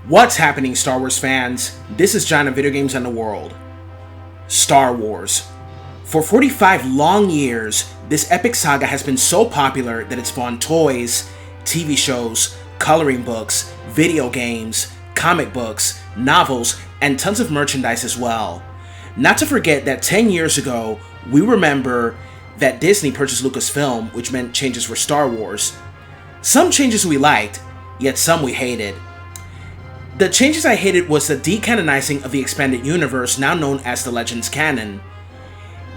What's happening, Star Wars fans? This is John of Video Games and the World. Star Wars. For 45 long years, this epic saga has been so popular that it's spawned toys, TV shows, coloring books, video games, comic books, novels, and tons of merchandise as well. Not to forget that 10 years ago, we remember that Disney purchased Lucasfilm, which meant changes for Star Wars. Some changes we liked, yet some we hated. The changes I hated was the decanonizing of the expanded universe now known as the Legends canon.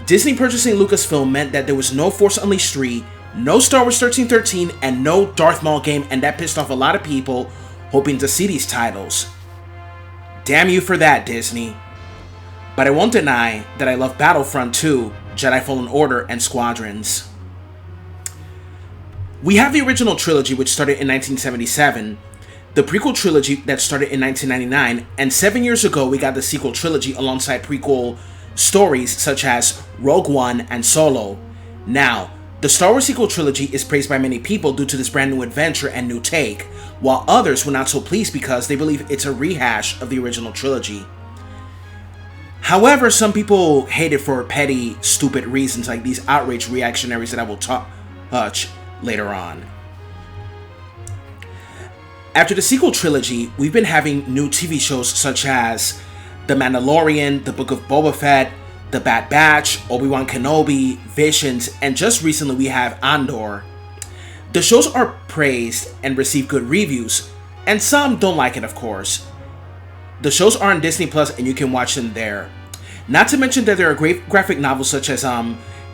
Disney purchasing Lucasfilm meant that there was no Force Unleashed 3, no Star Wars 1313, and no Darth Maul game, and that pissed off a lot of people hoping to see these titles. Damn you for that, Disney. But I won't deny that I love Battlefront 2, Jedi Fallen Order, and Squadrons. We have the original trilogy, which started in 1977, the prequel trilogy that started in 1999, and 7 years ago we got the sequel trilogy alongside prequel stories such as Rogue One and Solo. Now, the Star Wars sequel trilogy is praised by many people due to this brand new adventure and new take, while others were not so pleased because they believe it's a rehash of the original trilogy. However, some people hate it for petty, stupid reasons like these outrage reactionaries that I will touch later on. After the sequel trilogy, we've been having new TV shows such as The Mandalorian, The Book of Boba Fett, The Bad Batch, Obi-Wan Kenobi, Visions, and just recently we have Andor. The shows are praised and receive good reviews, and some don't like it, of course. The shows are on Disney Plus and you can watch them there. Not to mention that there are great graphic novels such as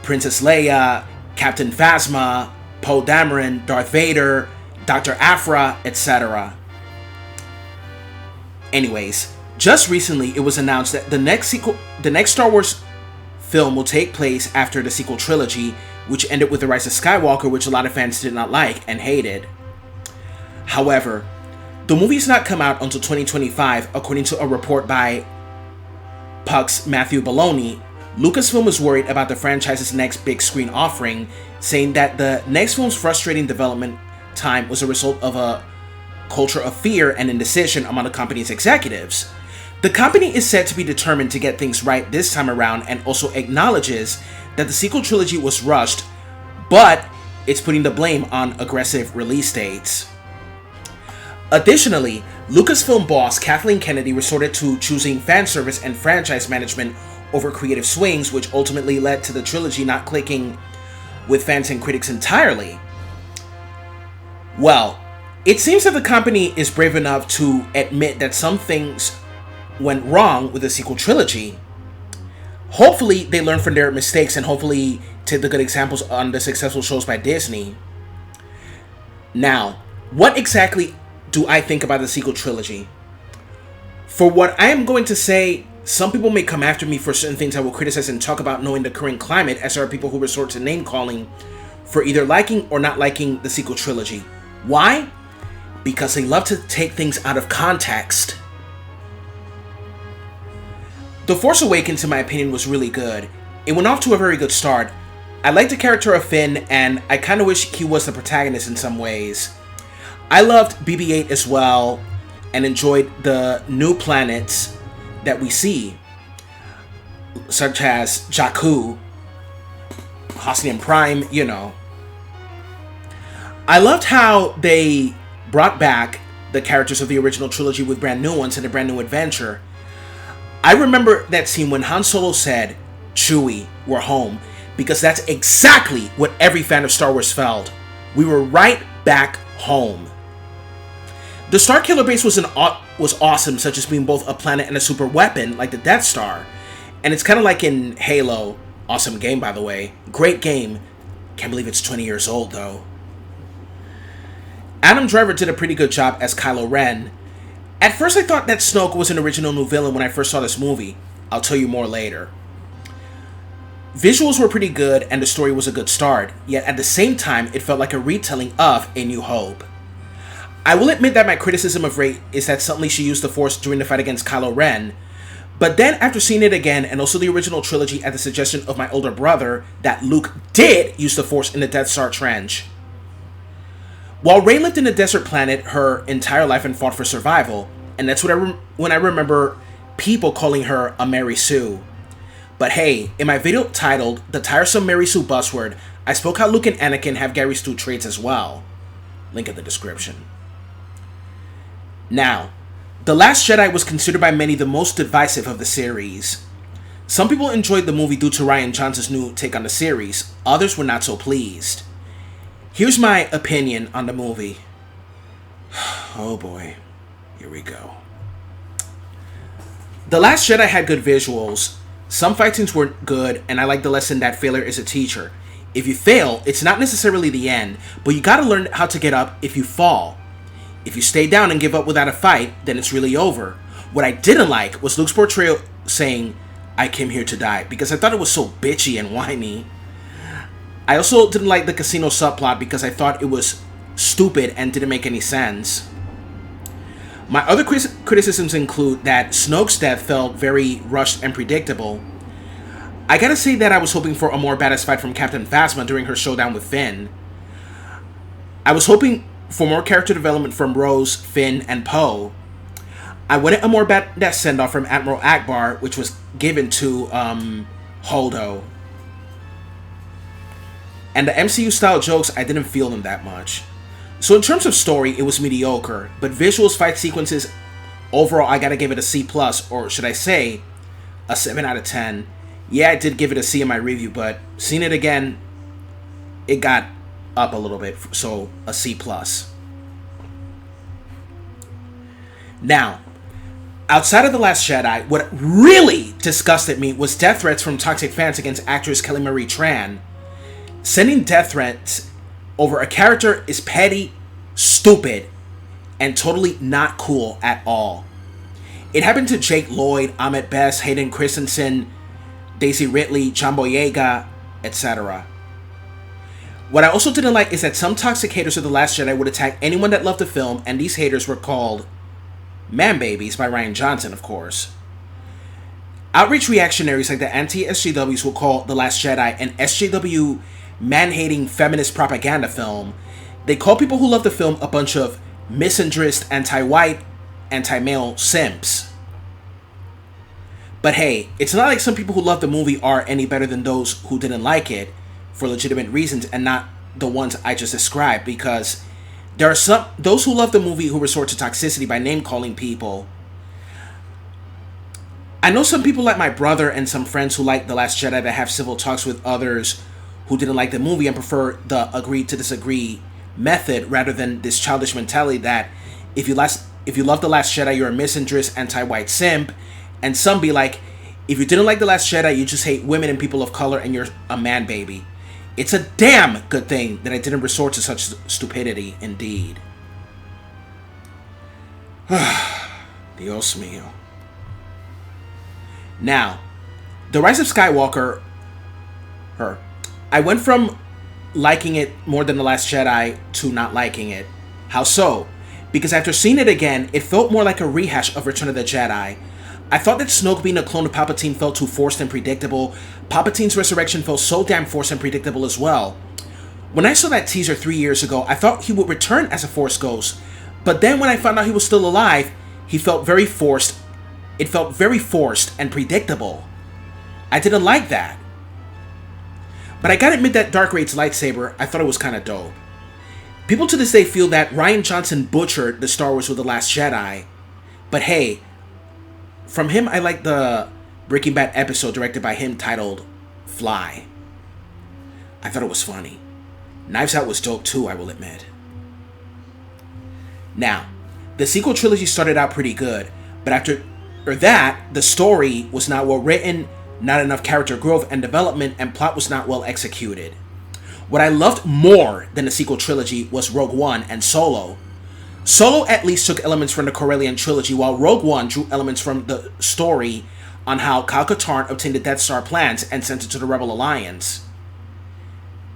Princess Leia, Captain Phasma, Poe Dameron, Darth Vader, Dr. Aphra, etc. Anyways, just recently it was announced that the next Star Wars film will take place after the sequel trilogy, which ended with The Rise of Skywalker, which a lot of fans did not like and hated. However, the movie has not come out until 2025, according to a report by Puck's Matthew Baloney. Lucasfilm was worried about the franchise's next big screen offering, saying that the next film's frustrating development time was a result of a culture of fear and indecision among the company's executives. The company is said to be determined to get things right this time around and also acknowledges that the sequel trilogy was rushed, but it's putting the blame on aggressive release dates. Additionally, Lucasfilm boss Kathleen Kennedy resorted to choosing fan service and franchise management over creative swings, which ultimately led to the trilogy not clicking with fans and critics entirely. Well, it seems that the company is brave enough to admit that some things went wrong with the sequel trilogy. Hopefully, they learn from their mistakes and hopefully take the good examples on the successful shows by Disney. Now, what exactly do I think about the sequel trilogy? For what I am going to say, some people may come after me for certain things I will criticize and talk about knowing the current climate, as there are people who resort to name calling for either liking or not liking the sequel trilogy. Why? Because they love to take things out of context. The Force Awakens, in my opinion, was really good. It went off to a very good start. I like the character of Finn, and I kind of wish he was the protagonist in some ways. I loved BB-8 as well, and enjoyed the new planets that we see, such as Jakku, Hosnian Prime, you know. I loved how they brought back the characters of the original trilogy with brand new ones and a brand new adventure. I remember that scene when Han Solo said, "Chewie, we're home," because that's exactly what every fan of Star Wars felt. We were right back home. The Starkiller base was awesome, such as being both a planet and a super weapon like the Death Star. And it's kind of like in Halo. Awesome game, by the way. Great game. Can't believe it's 20 years old, though. Adam Driver did a pretty good job as Kylo Ren. At first I thought that Snoke was an original new villain when I first saw this movie. I'll tell you more later. Visuals were pretty good and the story was a good start, yet at the same time it felt like a retelling of A New Hope. I will admit that my criticism of Rey is that suddenly she used the Force during the fight against Kylo Ren, but then after seeing it again and also the original trilogy at the suggestion of my older brother, that Luke did use the Force in the Death Star Trench. While Rey lived in a desert planet her entire life and fought for survival, and that's when I remember people calling her a Mary Sue. But hey, in my video titled The Tiresome Mary Sue Buzzword, I spoke how Luke and Anakin have Gary Stu traits as well. Link in the description. Now, The Last Jedi was considered by many the most divisive of the series. Some people enjoyed the movie due to Rian Johnson's new take on the series, others were not so pleased. Here's my opinion on the movie. Oh boy, here we go. The Last Jedi had good visuals. Some fight scenes were good, and I like the lesson that failure is a teacher. If you fail, it's not necessarily the end, but you gotta learn how to get up if you fall. If you stay down and give up without a fight, then it's really over. What I didn't like was Luke's portrayal saying, "I came here to die," because I thought it was so bitchy and whiny. I also didn't like the casino subplot because I thought it was stupid and didn't make any sense. My other criticisms include that Snoke's death felt very rushed and predictable. I gotta say that I was hoping for a more badass fight from Captain Phasma during her showdown with Finn. I was hoping for more character development from Rose, Finn, and Poe. I wanted a more badass send-off from Admiral Akbar, which was given to Holdo. And the MCU-style jokes, I didn't feel them that much. So in terms of story, it was mediocre, but visuals, fight sequences, overall I gotta give it a C+, or should I say, a 7 out of 10. Yeah, I did give it a C in my review, but seeing it again, it got up a little bit, so a C+. Now, outside of The Last Jedi, what really disgusted me was death threats from toxic fans against actress Kelly Marie Tran. Sending death threats over a character is petty, stupid, and totally not cool at all. It happened to Jake Lloyd, Ahmed Best, Hayden Christensen, Daisy Ridley, John Boyega, etc. What I also didn't like is that some toxic haters of The Last Jedi would attack anyone that loved the film, and these haters were called man babies by Rian Johnson, of course. Outrage reactionaries like the anti-SJWs will call The Last Jedi an SJW man-hating feminist propaganda film. They call people who love the film a bunch of misandrist, anti-white, anti-male simps. But hey, it's not like some people who love the movie are any better than those who didn't like it for legitimate reasons and not the ones I just described, because there are those who love the movie who resort to toxicity by name-calling people. I know some people like my brother and some friends who like The Last Jedi that have civil talks with others who didn't like the movie and prefer the agree to disagree method rather than this childish mentality that if you love The Last Jedi, you're a misandrist, anti-white simp, and some be like, if you didn't like The Last Jedi, you just hate women and people of color and you're a man baby. It's a damn good thing that I didn't resort to such stupidity, indeed. Dios mío. Now, The Rise of Skywalker, I went from liking it more than The Last Jedi to not liking it. How so? Because after seeing it again, it felt more like a rehash of Return of the Jedi. I thought that Snoke being a clone of Palpatine felt too forced and predictable. Palpatine's resurrection felt so damn forced and predictable as well. When I saw that teaser 3 years ago, I thought he would return as a Force ghost. But then when I found out he was still alive, he felt very forced. It felt very forced and predictable. I didn't like that. But I gotta admit that Dark Raid's lightsaber, I thought it was kinda dope. People to this day feel that Rian Johnson butchered the Star Wars with The Last Jedi. But hey, from him I like the Breaking Bad episode directed by him titled Fly. I thought it was funny. Knives Out was dope too, I will admit. Now, the sequel trilogy started out pretty good, but after that, the story was not well written, not enough character growth and development, and plot was not well executed. What I loved more than the sequel trilogy was Rogue One and Solo. Solo at least took elements from the Corellian trilogy, while Rogue One drew elements from the story on how Kyle Katarn obtained the Death Star plans and sent it to the Rebel Alliance.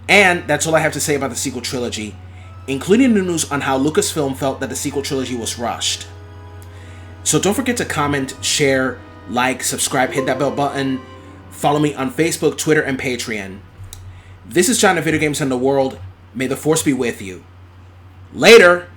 And that's all I have to say about the sequel trilogy, including the news on how Lucasfilm felt that the sequel trilogy was rushed. So don't forget to comment, share, like, subscribe, hit that bell button, follow me on Facebook, Twitter, and Patreon. This is John of Video Games and the World. May the Force be with you. Later!